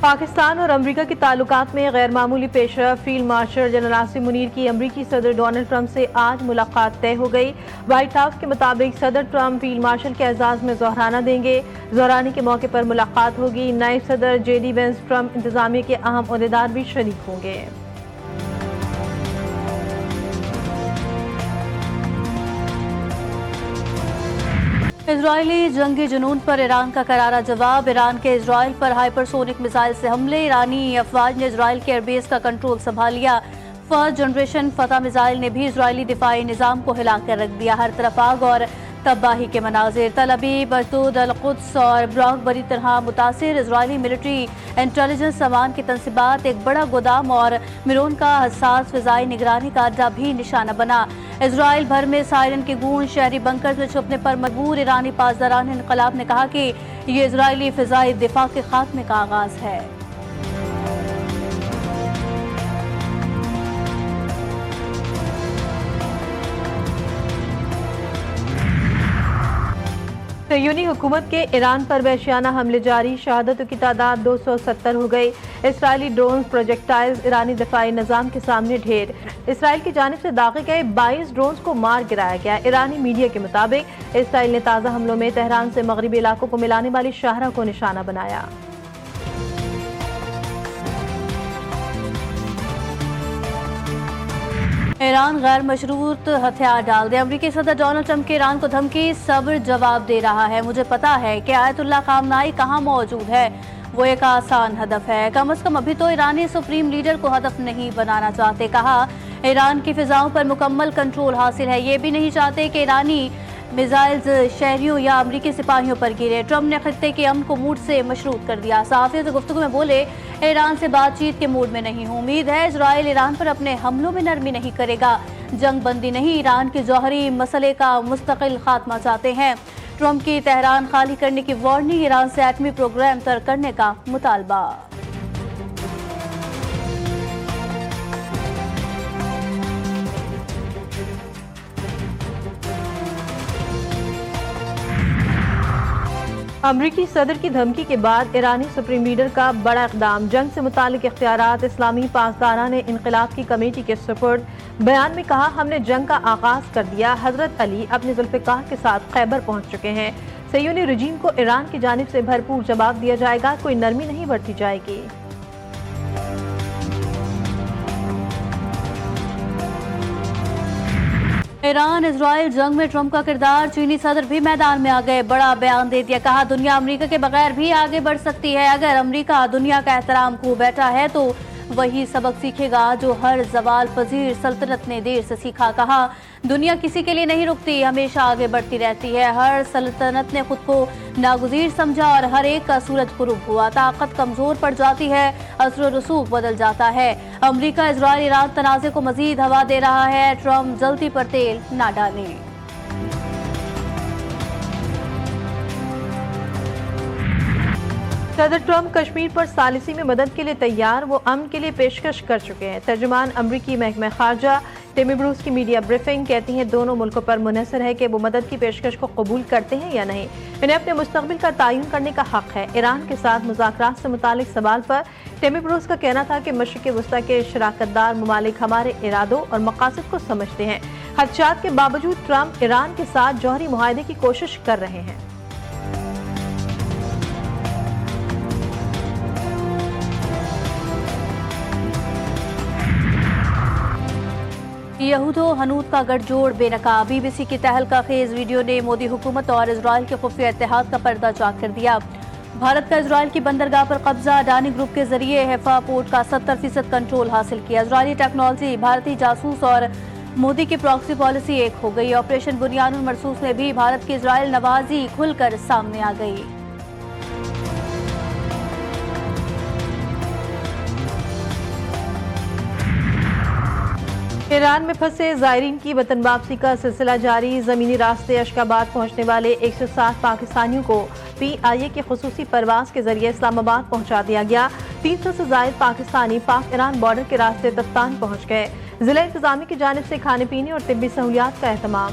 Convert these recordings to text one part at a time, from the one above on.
पाकिस्तान और अमरीका के ताल्लुकात में गैर मामूली पेशरफ। Field marshal general Asim Munir की अमरीकी सदर डोनाल्ड ट्रंप से आज मुलाकात तय हो गई। व्हाइट हाउस के मुताबिक सदर ट्रंप फील्ड मार्शल के एजाज में जोहराना देंगे। जोहराने के मौके पर मुलाकात होगी। नायब सदर JD वेंस, ट्रंप इंतजामिया के अहम ओहदेदार भी शरीक होंगे। इजरायली जंगी जुनून पर ईरान का करारा जवाब। ईरान के इजराइल पर हाइपरसोनिक मिसाइल से हमले। ईरानी अफवाज ने इजराइल के एयरबेस का कंट्रोल संभाल लिया। फर्स्ट जनरेशन फतह मिसाइल ने भी इजरायली दिफाई निजाम को हिलाकर रख दिया। हर तरफ आग और तबाही के मनाजिर। तल अबीब, अशदोद, अल कुद्स और ब्राक बुरी तरह मुतासिर। इजरायली मिलिट्री इंटेलिजेंस सामान की तनसीबात, एक बड़ा गोदाम और मिरोन का हसास फिजाई निगरानी का अड्डा भी निशाना बना। इजराइल भर में सायरन की गूंज। शहरी बंकर में छुपने पर मजबूर। ईरानी पासदारान इनकलाब ने कहा कि ये इजरायली फिजाई दिफा के खात्मे का आगाज है। सयूनी हुकूमत के ईरान पर वहशियाना हमले जारी। शहादतों की तादाद 270 हो गई। इसराइली ड्रोन प्रोजेक्टाइल्स ईरानी दिफाई निजाम के सामने ढेर। इसराइल की जानिब से दागे गए 22 ड्रोन को मार गिराया गया। ईरानी मीडिया के मुताबिक इसराइल ने ताज़ा हमलों में तेहरान से मगरबी इलाकों को मिलाने वाली शाहरा को निशाना बनाया। ईरान गैर मशरूत हथियार डाल दे। अमरीकी सदर डोनाल्ड ट्रंप की ईरान को धमकी। सब्र जवाब दे रहा है। मुझे पता है कि आयतुल्लाह खामनाई कहाँ मौजूद है। वो एक आसान हदफ है। कम अज कम अभी तो ईरानी सुप्रीम लीडर को हदफ नहीं बनाना चाहते। कहा ईरान की फिजाओं पर मुकम्मल कंट्रोल हासिल है। ये भी नहीं चाहते कि ईरानी मिसाइल्स शहरियों या अमरीकी सिपाहियों पर गिरे। ट्रंप ने खित्ते के अमन को मूड से मशरूत कर दिया। सहाफियों से गुफ्तगू में बोले, ईरान से बातचीत के मूड में नहीं हूँ। उम्मीद है इजराइल ईरान पर अपने हमलों में नरमी नहीं करेगा। जंग बंदी नहीं, ईरान के जौहरी मसले का मुस्तकिल खात्मा चाहते हैं। ट्रंप की तेहरान खाली करने की वार्निंग। ईरान से एटमी प्रोग्राम तर्क करने का मुतालबा। अमरीकी सदर की धमकी के बाद ईरानी सुप्रीम लीडर का बड़ा इक़दाम। जंग से मुतालिक इख्तियारात इस्लामी पासदारान इनक़िलाब की कमेटी के सुपुर्द। बयान में कहा, हमने जंग का आगाज कर दिया। हजरत अली अपने जुल्फ़िकार के साथ खैबर पहुंच चुके हैं। सयूनी रजीम को ईरान की जानिब से भरपूर जवाब दिया जाएगा। कोई नरमी नहीं बरती जाएगी। ईरान इजराइल जंग में ट्रंप का किरदार। चीनी सदर भी मैदान में आ गए। बड़ा बयान दे दिया। कहा दुनिया अमेरिका के बगैर भी आगे बढ़ सकती है। अगर अमेरिका दुनिया का एहतराम खो बैठा है तो वही सबक सीखेगा जो हर जवाल पजीर सल्तनत ने देर से सीखा। कहा दुनिया किसी के लिए नहीं रुकती, हमेशा आगे बढ़ती रहती है। हर सल्तनत ने खुद को नागुज़ीर समझा और हर एक का सूरज गुरूब हुआ। ताकत कमजोर पड़ जाती है, असर रसूख बदल जाता है। अमेरिका इजराइल ईरान तनाज़े को मजीद हवा दे रहा है। ट्रंप जल्दी पर तेल ना डालें। सदर ट्रंप कश्मीर पर सालिसी में मदद के लिए तैयार। वो अमन के लिए पेशकश कर चुके हैं। तर्जुमान अमरीकी महकमा खारजा टिमी ब्रूस की मीडिया ब्रीफिंग कहती हैं दोनों मुल्कों पर मुनहसर है कि वो मदद की पेशकश को कबूल करते हैं या नहीं। इन्हें अपने मुस्तकबिल का तयन करने का हक है। ईरान के साथ मुज़ाकरात से मुतालिक सवाल पर टिमी ब्रूस का कहना था कि मशरिक़ वस्ता के शराकतदार ममालिक हमारे इरादों और मकासद को समझते हैं। खदशात के बावजूद ट्रंप ईरान के साथ जौहरी मुआहदे की कोशिश कर रहे हैं। यहूदो हनूद का गठजोड़ बेनकाब। BBC की तहलका खेज वीडियो ने मोदी हुकूमत और इजराइल के खुफिया इत्तेहाद का पर्दा चाक कर दिया। भारत का इजराइल की बंदरगाह पर कब्जा। अडानी ग्रुप के जरिए हैफा पोर्ट का 70% कंट्रोल हासिल किया। इजरायली टेक्नोलॉजी, भारतीय जासूस और मोदी की प्रॉक्सी पॉलिसी एक हो गई। ऑपरेशन बुनियानुल मरसूस में भी भारत की इजराइल नवाजी खुलकर सामने आ गई। ईरान में फंसे ज़ायरीन की वतन वापसी का सिलसिला जारी। ज़मीनी रास्ते अशकाबाद पहुंचने वाले 107 पाकिस्तानियों को PIA के खुसूसी परवाज के जरिए इस्लामाबाद पहुंचा दिया गया। 300 से ज़ायद पाकिस्तानी पाक ईरान बॉर्डर के रास्ते तख्तान पहुंच गए। जिला इंतजामी की जानिब से खाने पीने और तिब्बी सहूलियात का एहतमाम।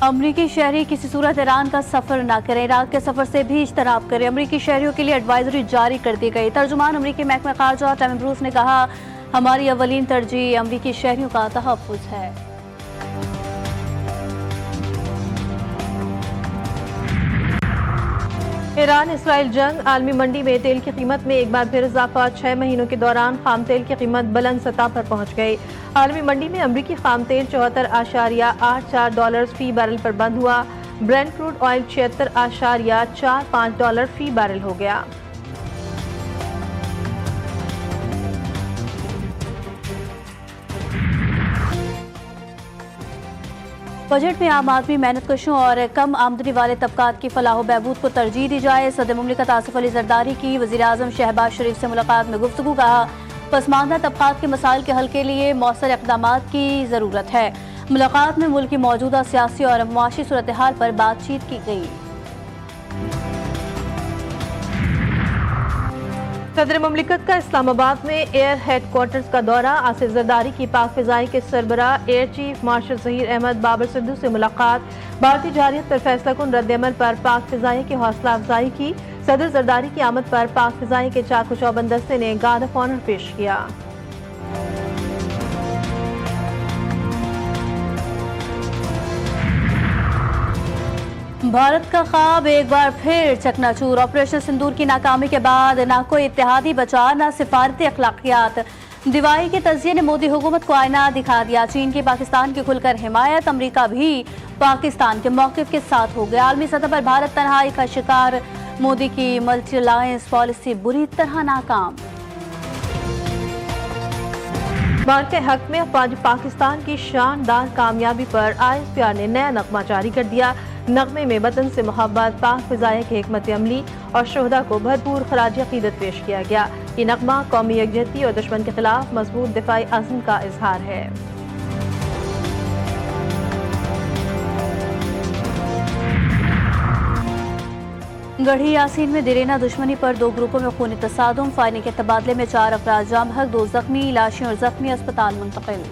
अमरीकी शहरी किसी सूरत ईरान का सफर न करें, इराक के सफर से भी इज्तनाब करें। अमरीकी शहरियों के लिए एडवाइजरी जारी कर दी गई। तर्जुमान अमरीकी महकमा खारजा टेमी ब्रूस ने कहा, हमारी अवलीन तरजीह अमरीकी शहरियों का तहफ़्फ़ुज़ है। ईरान इसराइल जंग, आलमी मंडी में तेल की कीमत में एक बार फिर इजाफा। 6 महीनों के दौरान खाम तेल की कीमत बुलंद सतह पर पहुंच गई। आलमी मंडी में अमरीकी खाम तेल $74.84 फी बैरल पर बंद हुआ। ब्रेंट क्रूड ऑयल $76.45 फी बैरल हो गया। बजट में आम आदमी, मेहनतकशों और कम आमदनी वाले तबकात की फलाह बहबूद को तरजीह दी जाए। सदर मुमलिकत आसिफ अली जरदारी की वज़ीर आज़म शहबाज शरीफ से मुलाकात में गुफ्तगू। कहा, पसमानदा तबकात के मसाइल के हल के लिए मौसर इक़दामात की ज़रूरत है। मुलाकात में मुल्क की मौजूदा सियासी और मुआशी सूरत हाल पर बातचीत की गई। सदर मुमलिकत का इस्लामाबाद में एयर हेडक्वार्टर्स का दौरा। आसिफ जरदारी की पाक फिजाई के सरबराह air chief marshal Zaheer Ahmed Babar Sidhu से मुलाकात। भारतीय जारियत पर फैसला कुन रद्दअमल पर पाक फिजाई की हौसला अफजाई की। सदर जरदारी की आमद पर पाक फिजाई के चाकू चौबंद दस्ते ने गार्ड ऑफ ऑनर पेश किया। भारत का ख्वाब एक बार फिर चकनाचूर। ऑपरेशन सिंदूर की नाकामी के बाद ना कोई इत्तेहादी बचा, ना सिफारती अखलाकियात। दिवाई के तजिए ने मोदी हुकूमत को आईना दिखा दिया। चीन की पाकिस्तान की खुलकर हिमायत, अमरीका भी पाकिस्तान के मौक़िफ़ के साथ हो गया। आलमी सतह पर भारत तन्हाई का शिकार। मोदी की मल्टी अलायंस पॉलिसी बुरी तरह नाकाम। भारत के हक में अफवाज पाकिस्तान की शानदार कामयाबी पर ISPR ने नया नगमा जारी कर दिया। नगमे में वतन से मोहब्बत, पाक फिजाया की हिकमत अमली और शोहदा को भरपूर खराज अकीदत पेश किया गया। ये नगमा कौमी यकजहती और दुश्मन के खिलाफ मजबूत दिफाई अज़्म का इजहार है। गढ़ी यासीन में दिरेना दुश्मनी पर 2 ग्रुपों में खूनी तसादुम। फायरिंग के तबादले में 4 अफराद जाम हक, 2 जख्मी। लाशें और जख्मी अस्पताल मुंतकिल।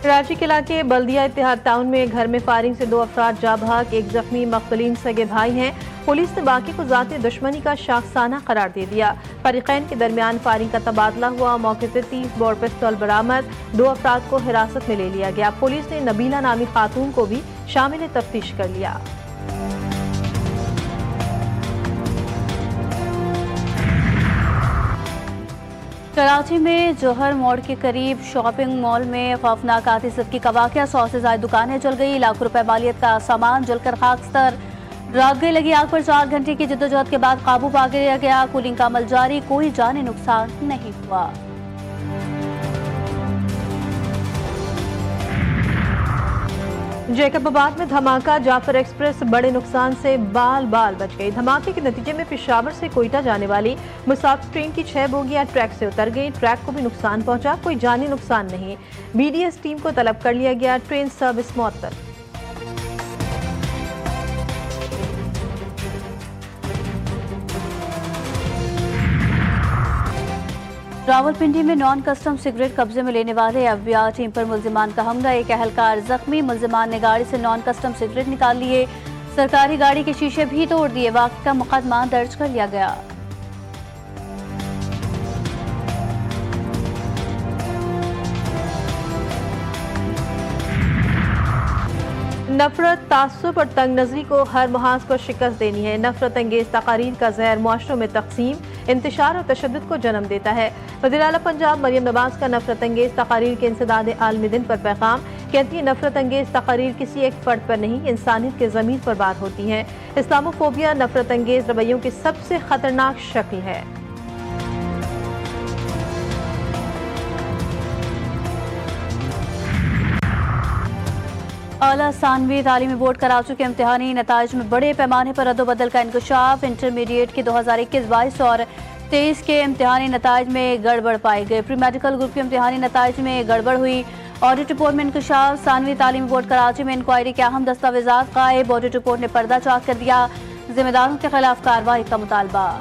कराची के इलाके बल्दिया इत्तेहाद टाउन में घर में फायरिंग से 2 अफराद जाँ बहक, 1 जख्मी। मख्तूलीन सगे भाई हैं। पुलिस ने बाकी को ज़ाती दुश्मनी का शाखसाना करार दे दिया। फरीकैन के दरमियान फायरिंग का तबादला हुआ। मौके से 30 बोर पिस्तौल बरामद। 2 अफराद को हिरासत में ले लिया गया। पुलिस ने नबीला नामी खातून को भी शामिल तफ्तीश कर लिया। कराची में जौहर मोड़ के करीब शॉपिंग मॉल में खौफनाक आतिशबाजी का वाक़या। 100 से ज़ायद दुकानें जल गई। लाखों रुपए मालियत का सामान जलकर खाकस्तर। रात गई लगी आग पर 4 घंटे की जद्दोजहद के बाद काबू पा लिया गया। कूलिंग का अमल जारी, कोई जानी नुकसान नहीं हुआ। जैकबाबाद में धमाका। जाफर एक्सप्रेस बड़े नुकसान से बाल बाल बच गई। धमाके के नतीजे में पेशावर से कोयटा जाने वाली मुसाफिर ट्रेन की 6 बोगियां ट्रैक से उतर गई। ट्रैक को भी नुकसान पहुंचा, कोई जानी नुकसान नहीं। BDS टीम को तलब कर लिया गया। ट्रेन सर्विस मुअत्तल। रावलपिंडी में नॉन कस्टम सिगरेट कब्जे में लेने वाले FBI टीम पर मुल्जिमान का हमला। एक अहलकार जख्मी। मुल्जिमान ने गाड़ी से नॉन कस्टम सिगरेट निकाल लिए। सरकारी गाड़ी के शीशे भी तोड़ दिए। वाक़या का मुकदमा दर्ज कर लिया गया। नफरत, तासुब और तंग नजरी को हर मुहाज को शिकस्त देनी है। नफरत अंगेज तकारीर का जहर मुआशरों में तकसीम, इंतशार और तशद्दुद को जन्म देता है। वज़ीर आला पंजाब मरियम नवाज का नफरत अंगेज तकारीर के इंसदाद आलमी दिन पर पैगाम। कहती है, नफरत अंगेज तकारीर किसी एक फर्द पर नहीं, इंसानियत के ज़मीर पर बात होती है। इस्लामोफोबिया नफरत अंगेज रवैयों की सबसे खतरनाक शक्ल है। आला सानवी तालीमी बोर्ड कराची के इम्तिहानी नताइज में बड़े पैमाने पर रद्दोबदल का इंकशाफ। इंटरमीडिएट के 2021-22 और 23 के इम्तिहानी नताइज में गड़बड़ पाए गए। प्री मेडिकल ग्रुप के इम्तिहानी नताइज में गड़बड़ हुई। ऑडिट रिपोर्ट में इंकशाफ। सानवी तालीमी बोर्ड कराची में इंक्वायरी के अहम दस्तावेजात गायब। ऑडिट रिपोर्ट ने पर्दा चाक कर दिया। जिम्मेदारों के खिलाफ कार्रवाई का मुतालबा।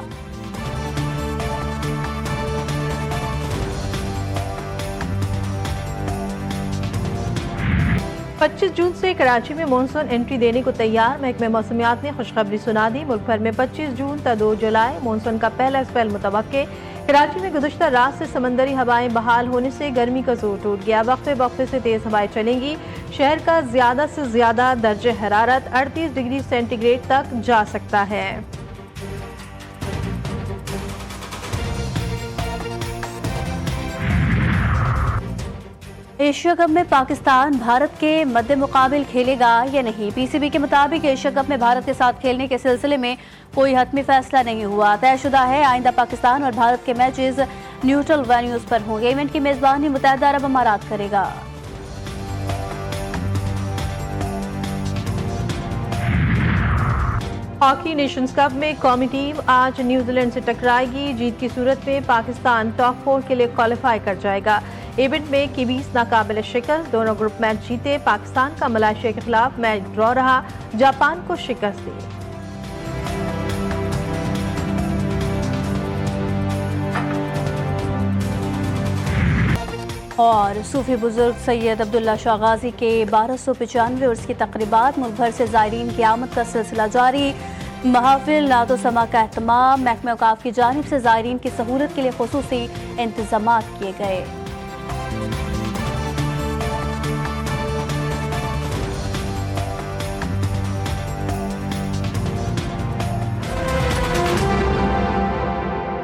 25 जून से कराची में मानसून एंट्री देने को तैयार। महकमे मौसमियात ने खुशखबरी सुना दी। मुल्क भर में 25 जून ता 2 जुलाई मानसून का पहला स्पेल मुतवक्के। कराची में गुज़श्ता रात से समंदरी हवाएं बहाल होने से गर्मी का जोर टूट गया। वक्फे वक्फे से तेज हवाएं चलेंगी। शहर का ज्यादा से ज्यादा दर्जे हरारत 38 डिग्री सेंटीग्रेड तक जा सकता है। एशिया कप में पाकिस्तान भारत के मद्दे मुकाबिल खेलेगा या नहीं। पीसीबी के मुताबिक एशिया कप में भारत के साथ खेलने के सिलसिले में कोई हतमी फैसला नहीं हुआ। तयशुदा है आइंदा पाकिस्तान और भारत के मैचेस न्यूट्रल वेन्यूज पर होंगे। इवेंट की मेजबानी मुत्तहदा अरब अमारात करेगा। हॉकी नेशंस कप में कौमी टीम आज न्यूजीलैंड से टकराएगी। जीत की सूरत में पाकिस्तान टॉप 4 के लिए क्वालिफाई कर जाएगा। इवेंट में कीवीज नाकाबिल शिकस्त, दोनों ग्रुप मैच जीते। पाकिस्तान का मलेशिया के खिलाफ मैच ड्रॉ रहा, जापान को शिकस्त दी। और सूफी बुजुर्ग सैयद अब्दुल्ला शाह गाजी के 1295 उर्स की तकरीबात। मुल्क भर से ज़ायरीन की आमद का सिलसिला जारी। महफिल नातो समा का एहतमाम। महकमे औकाफ की जानिब से ज़ायरीन की सहूलत के लिए खुसूसी इंतजामात किए गए।